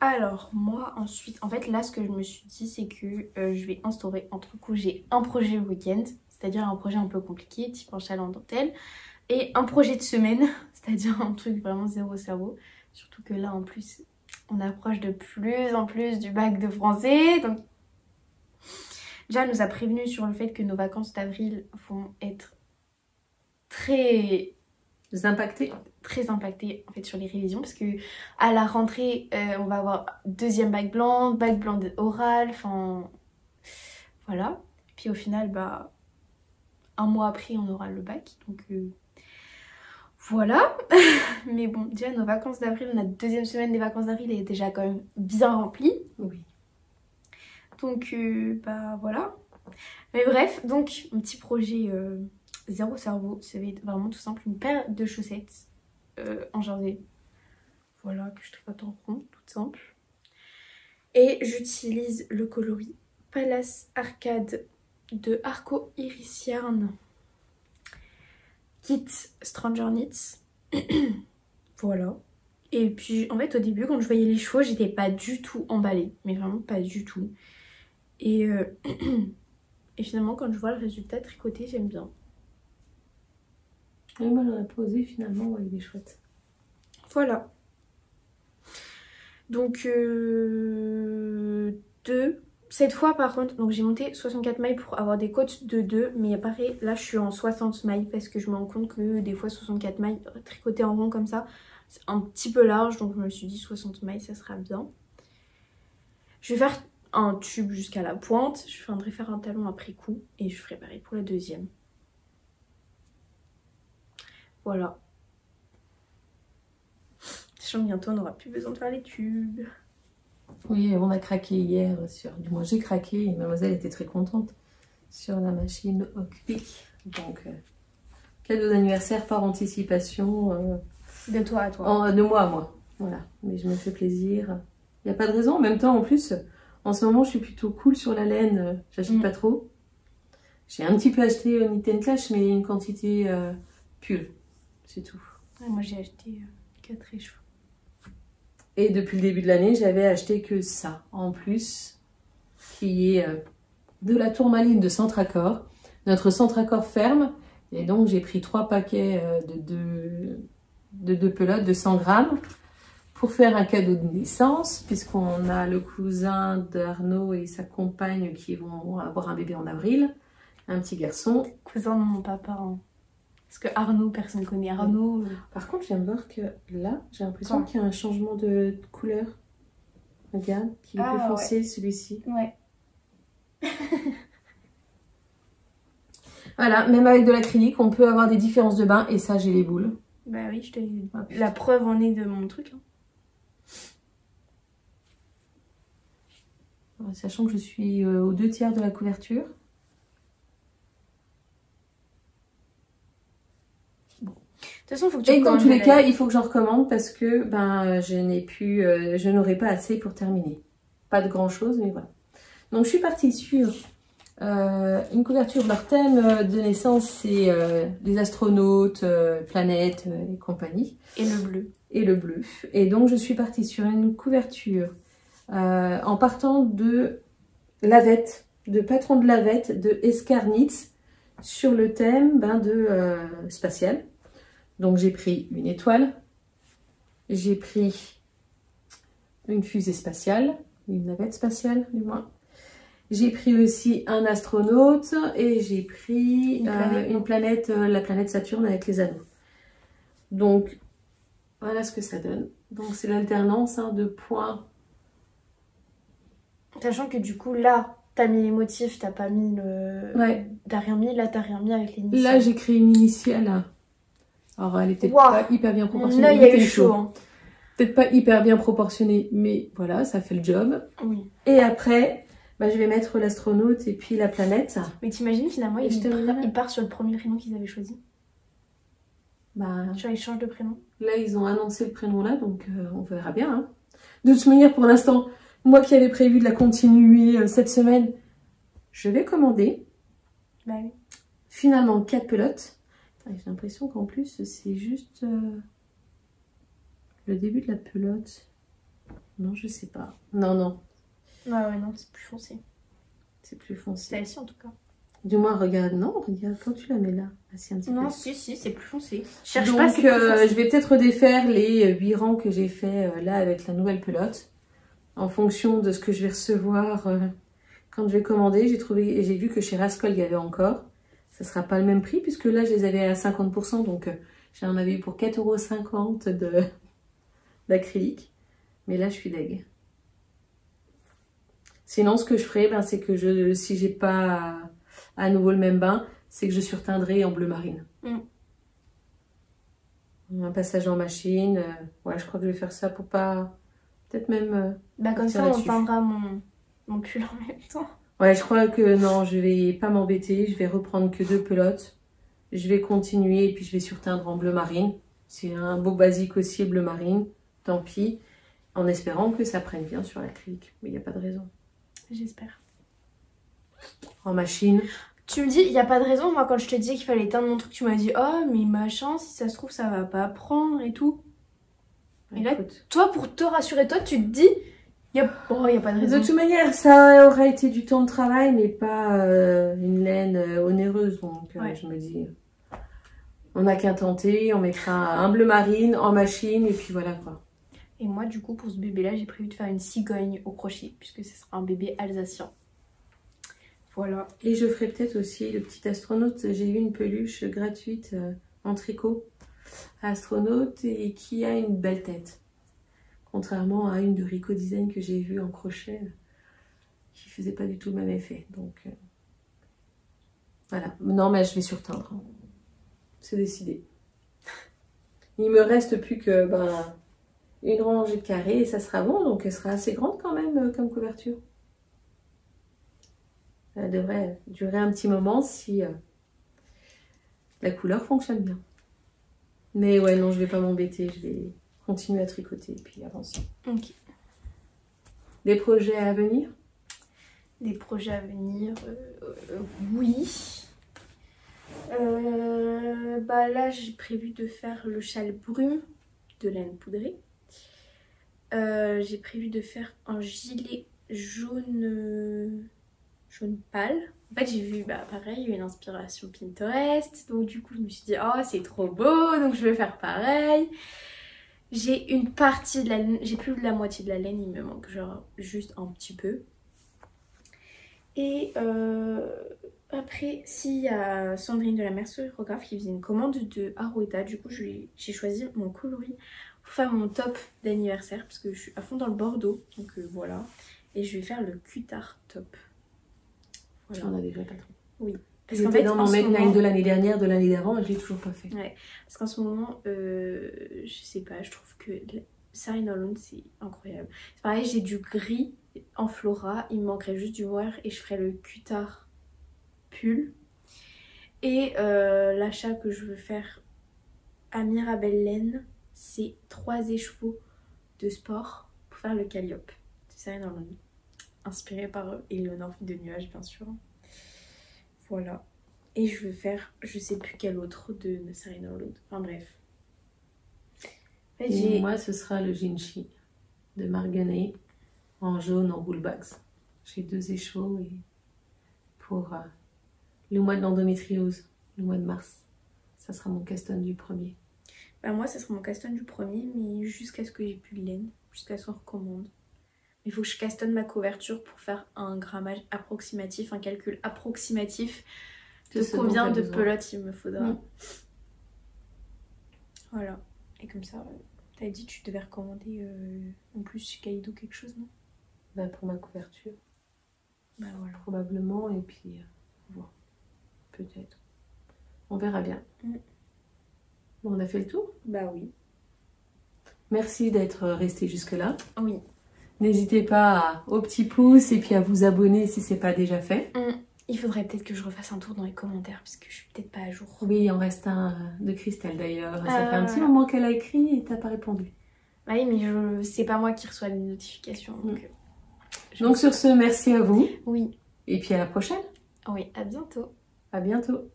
Alors, moi, ensuite, en fait, là, ce que je me suis dit, c'est que je vais instaurer un truc où j'ai un projet week-end, c'est-à-dire un projet un peu compliqué, type un châle en dentelle, et un projet de semaine, c'est-à-dire un truc vraiment zéro cerveau. Surtout que là, en plus, on approche de plus en plus du bac de français. Donc, déjà, elle nous a prévenu sur le fait que nos vacances d'avril vont être très impactées en fait sur les révisions, parce que à la rentrée, on va avoir deuxième bac blanc oral, enfin voilà. Puis au final, un mois après, on aura le bac, donc voilà. Mais bon, déjà nos vacances d'avril, notre deuxième semaine des vacances d'avril est déjà quand même bien remplie. Oui. Donc voilà. Mais bref, donc un petit projet zéro cerveau, ça va être vraiment tout simple, une paire de chaussettes en jersey. Voilà, que je tricote en rond, toute simple. Et j'utilise le coloris Palace Arcade de Arco Iris Yarn. Kit Stranger Knits. Voilà. Et puis en fait au début quand je voyais les chevaux, j'étais pas du tout emballée. Mais vraiment pas du tout. Et finalement quand je vois le résultat tricoté, j'aime bien. Et moi j'en ai posé finalement, ouais, il est chouette. Voilà. Donc cette fois par contre, donc j'ai monté 64 mailles pour avoir des côtes de 2, mais pareil, là je suis en 60 mailles parce que je me rends compte que des fois 64 mailles tricotées en rond comme ça, c'est un petit peu large, donc je me suis dit 60 mailles ça sera bien. Je vais faire un tube jusqu'à la pointe, je viendrai faire un talon après coup et je ferai pareil pour la deuxième. Voilà. Sachant que bientôt on n'aura plus besoin de faire les tubes. Oui, on a craqué hier sur... Du moins j'ai craqué et mademoiselle était très contente sur la machine Hockpick. Donc, cadeau d'anniversaire par anticipation. De toi à toi. De moi à moi. Voilà. Mais je me fais plaisir. Il n'y a pas de raison. En même temps, en plus, en ce moment, je suis plutôt cool sur la laine. J'achète pas trop. J'ai un petit peu acheté Knit & Clash, mais une quantité pull. C'est tout. Ouais, moi, j'ai acheté 4 échevaux. Et depuis le début de l'année, j'avais acheté que ça en plus, qui est de la tourmaline de Centracor. Notre Centracor ferme, et donc j'ai pris 3 paquets de 2 pelotes de 100 grammes pour faire un cadeau de naissance, puisqu'on a le cousin d'Arnaud et sa compagne qui vont avoir un bébé en avril. un petit garçon. Cousin de mon papa. Hein. Parce que Arnaud, personne connaît Arnaud. Par contre, je viens de voir que là, j'ai l'impression qu'il y a un changement de couleur. Regarde, qui est plus foncé, celui-ci. Ouais. Voilà, même avec de l'acrylique, on peut avoir des différences de bain. Et ça, j'ai les boules. Bah oui, je te dis. La preuve en est de mon truc. Hein. Sachant que je suis aux 2/3 de la couverture. Bon. De toute façon, il faut que tu et dans tous les cas, il faut que j'en recommande parce que je n'aurai pas assez pour terminer. Pas de grand chose, mais voilà. Donc je suis partie sur une couverture. Leur thème de naissance, c'est les astronautes, planètes et compagnie. Et le bleu. Et le bleu. Et donc je suis partie sur une couverture en partant de Lavette, de Patron de Lavette, de Escarnitz, sur le thème de spatial. Donc j'ai pris une étoile, j'ai pris une fusée spatiale, une navette spatiale du moins. J'ai pris aussi un astronaute et j'ai pris une planète, la planète Saturne avec les anneaux. Donc voilà ce que ça donne. Donc c'est l'alternance de points. Sachant que du coup là, t'as mis les motifs, t'as pas mis le... Ouais. T'as rien mis, là t'as rien mis avec les initiales. Là j'ai créé une initiale. Alors elle était pas hyper bien proportionnée. Là il y a eu chaud. Hein. Peut-être pas hyper bien proportionnée, mais voilà, ça fait le job. Oui. Et après, je vais mettre l'astronaute et puis la planète. Mais t'imagines finalement, ils partent sur le premier prénom qu'ils avaient choisi. Genre ils changent de prénom. Là ils ont annoncé le prénom là, donc on verra bien. Hein. De toute manière, pour l'instant, moi qui avais prévu de la continuer cette semaine, je vais commander. Bah oui. Finalement, 4 pelotes. J'ai l'impression qu'en plus, c'est juste le début de la pelote. Non, je sais pas. Non. Ouais, non, c'est plus foncé. C'est plus foncé. Celle-ci en tout cas. Du moins, regarde, quand tu la mets là. Ah, si, un petit non, peu. si, c'est plus foncé. Donc, je vais peut-être redéfaire les 8 rangs que j'ai fait là avec la nouvelle pelote. En fonction de ce que je vais recevoir quand je vais commander. J'ai vu que chez Rascol, il y avait encore. Ça sera pas le même prix puisque là, je les avais à 50%. Donc, j'en avais eu pour 4,50 € d'acrylique. Mais là, je suis deg. Sinon, ce que je ferai, c'est que si j'ai pas à nouveau le même bain, c'est que je surteindrai en bleu marine. Un passage en machine. Ouais, je crois que je vais faire ça pour pas... Peut-être même... comme ça, on peindra mon pull en même temps. Ouais, je crois que non, je vais pas m'embêter. Je vais reprendre que 2 pelotes. Je vais continuer et puis je vais surteindre en bleu marine. C'est un beau basique aussi, bleu marine. Tant pis. En espérant que ça prenne bien sur l'acrylique. Mais il n'y a pas de raison. J'espère. En machine. Tu me dis, il n'y a pas de raison. Moi, quand je te disais qu'il fallait éteindre mon truc, tu m'as dit, oh, mais machin, si ça se trouve, ça va pas prendre et tout. Et là, toi, pour te rassurer, toi, tu te dis, il n'y a pas de raison. De toute manière, ça aura été du temps de travail, mais pas une laine onéreuse. Donc, je me dis, on n'a qu'à tenter. On mettra un bleu marine en machine et puis voilà quoi. Et moi, du coup, pour ce bébé-là, j'ai prévu de faire une cigogne au crochet, puisque ce sera un bébé alsacien. Voilà. Et je ferai peut-être aussi le petit astronaute. J'ai eu une peluche gratuite en tricot astronaute et qui a une belle tête. Contrairement à une de Rico Design que j'ai vue en crochet, qui faisait pas du tout le même effet. Donc, voilà. Non, mais je vais surteindre. C'est décidé. Il me reste plus que... une rangée de carrés et ça sera bon, donc elle sera assez grande quand même comme couverture. Elle devrait durer un petit moment si la couleur fonctionne bien. Mais ouais, non, je vais pas m'embêter, je vais continuer à tricoter et puis avancer. Ok. Des projets à venir? Des projets à venir, oui. Là, j'ai prévu de faire le châle brume de laine poudrée. J'ai prévu de faire un gilet jaune pâle. En fait, j'ai vu, pareil, une inspiration Pinterest. Donc, du coup, je me suis dit, oh, c'est trop beau, donc je vais faire pareil. J'ai une partie de la laine, j'ai plus de la moitié de la laine, il me manque genre juste un petit peu. Et Après, s'il y a Sandrine de la Mercerographe qui faisait une commande de Arouetta, du coup j'ai choisi mon coloris pour faire mon top d'anniversaire parce que je suis à fond dans le Bordeaux, donc voilà. Et je vais faire le Cutard top. Voilà. Tu en as déjà pas trop. Oui. Parce qu'en fait, dans mon Make de l'année dernière, de l'année d'avant, je l'ai toujours pas fait. Ouais, parce qu'en ce moment, je sais pas, je trouve que Sarah Norland c'est incroyable. C'est pareil, j'ai du gris en Flora, il me manquerait juste du noir et je ferais le Cutard pull. Et l'achat que je veux faire à Mirabelle Laine, c'est 3 écheveaux de sport pour faire le Calliope. C'est Sarah Norland. Inspiré par Éléonore Fille de Nuages, bien sûr. Voilà. Et je veux faire, je sais plus quel autre de Sarah Norland. Enfin bref. Et moi, ce sera le Jinchi de Marguerite en jaune en bullbacks. J'ai 2 écheveaux et pour le mois de l'endométriose, le mois de mars, ça sera mon caston du premier. Bah moi, ça sera mon caston du premier, mais jusqu'à ce que j'ai plus de laine, jusqu'à ce qu'on recommande. Il faut que je castonne ma couverture pour faire un grammage approximatif, un calcul approximatif de combien de pelotes il me faudra. Voilà. Et comme ça, t'as dit que tu devais recommander en plus chez Kaido quelque chose, non? Bah pour ma couverture. Bah voilà. Probablement, et puis voir. Peut-être. On verra bien. Bon, on a fait le tour? Bah oui. Merci d'être resté jusque-là. Oui. N'hésitez pas au petit pouce et puis à vous abonner si c'est pas déjà fait. Il faudrait peut-être que je refasse un tour dans les commentaires parce que je suis peut-être pas à jour. Oui, il en reste un de Christelle d'ailleurs. Ça fait un petit moment qu'elle a écrit et t'as pas répondu. Oui, mais c'est pas moi qui reçois les notifications. Donc sur ce, merci à vous. Oui. Et puis à la prochaine. Oui, à bientôt. À bientôt.